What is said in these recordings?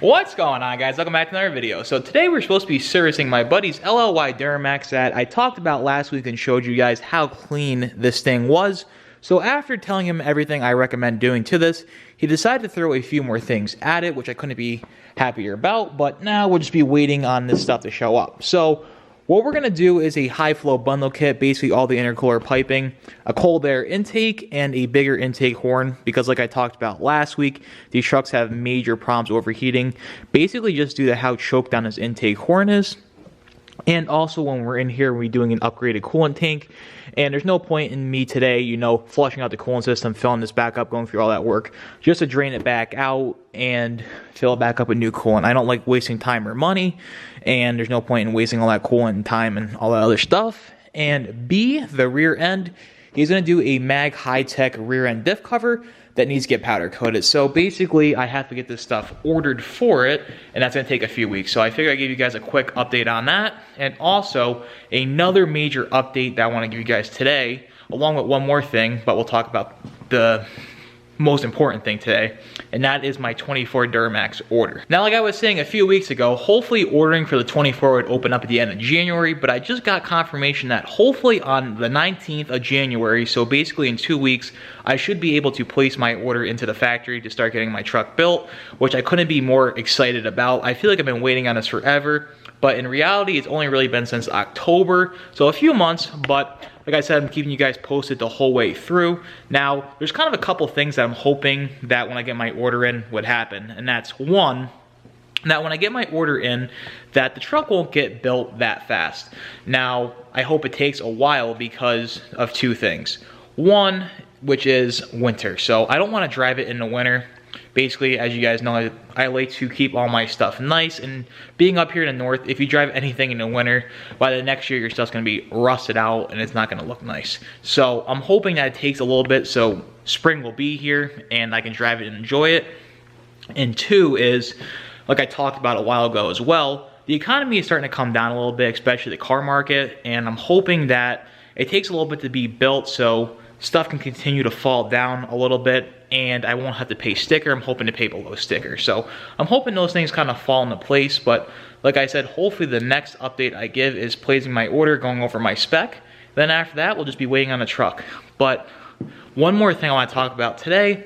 What's going on, guys? Welcome back to another video. So today we're supposed to be servicing my buddy's LLY Duramax that I talked about last week and showed you guys how clean this thing was. So after telling him everything I recommend doing to this, he decided to throw a few more things at it, which I couldn't be happier about, but now we'll just be waiting on this stuff to show up. So what we're going to do is a high flow bundle kit, basically all the intercooler piping, a cold air intake, and a bigger intake horn, because like I talked about last week, these trucks have major problems overheating, basically just due to how choked down this intake horn is. And also when we're in here, we're doing an upgraded coolant tank, and there's no point in me today, you know, flushing out the coolant system, filling this back up, going through all that work, just to drain it back out and fill it back up with new coolant. I don't like wasting time or money, and there's no point in wasting all that coolant and time and all that other stuff. And B, the rear end, he's going to do a Mag high-tech rear end diff cover that needs to get powder coated. So basically, I have to get this stuff ordered for it, and that's going to take a few weeks. So I figured I'd give you guys a quick update on that. And also, another major update that I want to give you guys today, along with one more thing, but we'll talk about the most important thing today, and that is my 24 Duramax order. Now, like I was saying a few weeks ago, hopefully ordering for the 24 would open up at the end of January, but I just got confirmation that hopefully on the 19th of January, so basically in 2 weeks, I should be able to place my order into the factory to start getting my truck built, which I couldn't be more excited about. I feel like I've been waiting on this forever, but in reality, it's only really been since October, so a few months, but like I said, I'm keeping you guys posted the whole way through. Now, there's kind of a couple things that I'm hoping that when I get my order in would happen, and that's one, that when I get my order in, that the truck won't get built that fast. Now, I hope it takes a while because of two things. One, which is winter, so I don't want to drive it in the winter. Basically, as you guys know, I like to keep all my stuff nice, and being up here in the north, if you drive anything in the winter, by the next year your stuff's going to be rusted out and it's not going to look nice. So I'm hoping that it takes a little bit so spring will be here and I can drive it and enjoy it. And two is, like I talked about a while ago as well, the economy is starting to come down a little bit, especially the car market, and I'm hoping that it takes a little bit to be built so stuff can continue to fall down a little bit and I won't have to pay sticker. I'm hoping to pay below sticker. So I'm hoping those things kind of fall into place, but like I said, hopefully the next update I give is placing my order, going over my spec. Then after that, we'll just be waiting on the truck. But one more thing I want to talk about today,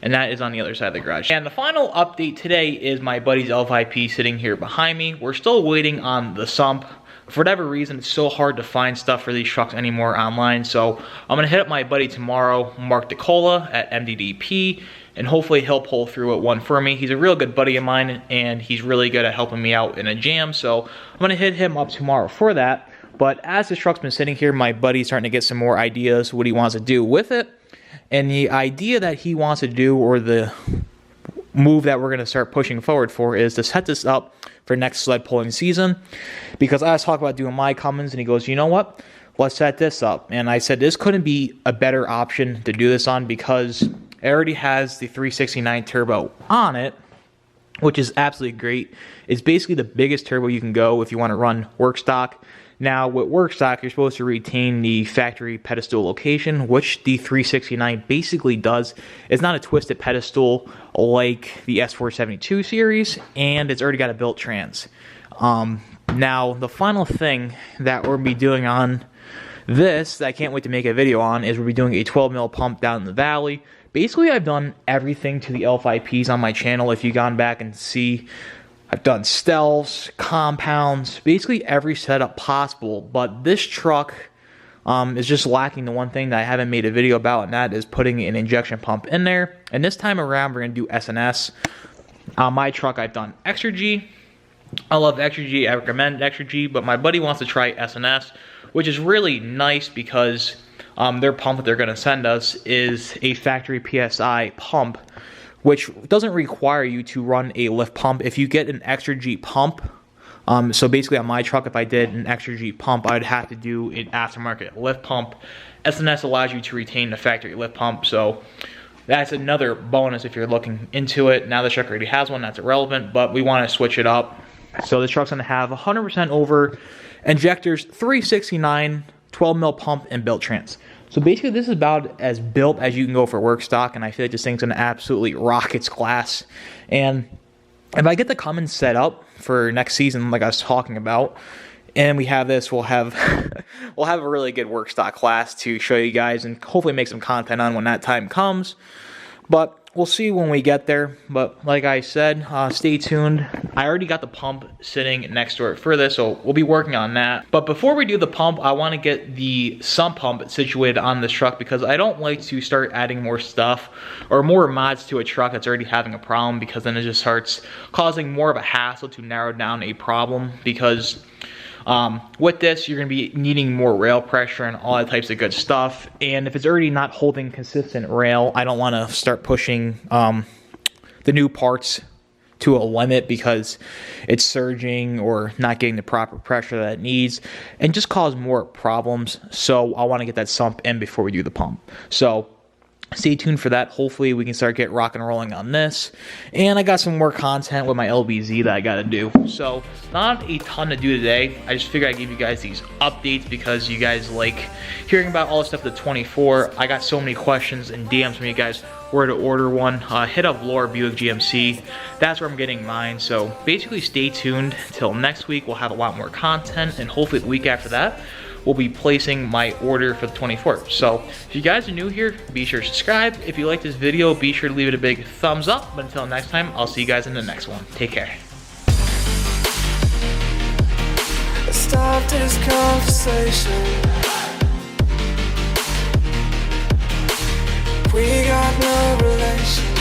and that is on the other side of the garage. And the final update today is my buddy's L5P sitting here behind me. We're still waiting on the sump. For whatever reason, it's so hard to find stuff for these trucks anymore online, so I'm going to hit up my buddy tomorrow, Mark DeCola at MDDP, and hopefully he'll pull through with one for me. He's a real good buddy of mine, and he's really good at helping me out in a jam, so I'm going to hit him up tomorrow for that. But as this truck's been sitting here, my buddy's starting to get some more ideas what he wants to do with it, and the idea that he wants to do, or the move that we're going to start pushing forward for, is to set this up for next sled pulling season, because I was talking about doing my Cummins, and he goes, you know what, let's set this up. And I said this couldn't be a better option to do this on, because it already has the 369 turbo on it, which is absolutely great. It's basically the biggest turbo you can go if you want to run work stock. Now, with work stock, you're supposed to retain the factory pedestal location, which the 369 basically does. It's not a twisted pedestal like the S472 series, and it's already got a built trans. Now, the final thing that we'll be doing on this, that I can't wait to make a video on, is we'll be doing a 12 mil pump down in the valley. Basically, I've done everything to the L5Ps on my channel. If you've gone back and see, I've done stealths, compounds, basically every setup possible, but this truck is just lacking the one thing that I haven't made a video about, and that is putting an injection pump in there. And this time around, we're going to do S&S. On my truck, I've done Extra G. I love Extra G, I recommend Extra G, but my buddy wants to try S&S, which is really nice because their pump that they're going to send us is a factory PSI pump, which doesn't require you to run a lift pump. If you get an Extra G pump, so basically on my truck, if I did an Extra G pump, I'd have to do an aftermarket lift pump. S&S allows you to retain the factory lift pump, so that's another bonus if you're looking into it. Now the truck already has one, that's irrelevant, but we want to switch it up. So the truck's going to have 100% over injectors, 369, 12 mil pump, and built trans. So basically, this is about as built as you can go for work stock, and I feel like this thing's going to absolutely rock its class. And if I get the Cummins set up for next season, like I was talking about, and we have this, we'll have we'll have a really good work stock class to show you guys and hopefully make some content on when that time comes. But we'll see when we get there. But like I said, stay tuned. I already got the pump sitting next to it for this, so we'll be working on that. But before we do the pump, I want to get the sump pump situated on this truck because I don't like to start adding more stuff or more mods to a truck that's already having a problem, because then it just starts causing more of a hassle to narrow down a problem. Because with this, you're going to be needing more rail pressure and all that types of good stuff. And if it's already not holding consistent rail, I don't want to start pushing the new parts to a limit because it's surging or not getting the proper pressure that it needs and just cause more problems. So I want to get that sump in before we do the pump. So stay tuned for that. Hopefully we can start get rock and rolling on this. And I got some more content with my LBZ that I got to do. So not a ton to do today. I just figured I'd give you guys these updates because you guys like hearing about all the stuff with the 24. I got so many questions and DMs from you guys where to order one. Hit up Laura Buick GMC. That's where I'm getting mine. So basically stay tuned till next week. We'll have a lot more content, and hopefully the week after that will be placing my order for the 24th. So if you guys are new here, be sure to subscribe. If you like this video, be sure to leave it a big thumbs up. But until next time, I'll see you guys in the next one. Take care. Stop this conversation. We got no relation.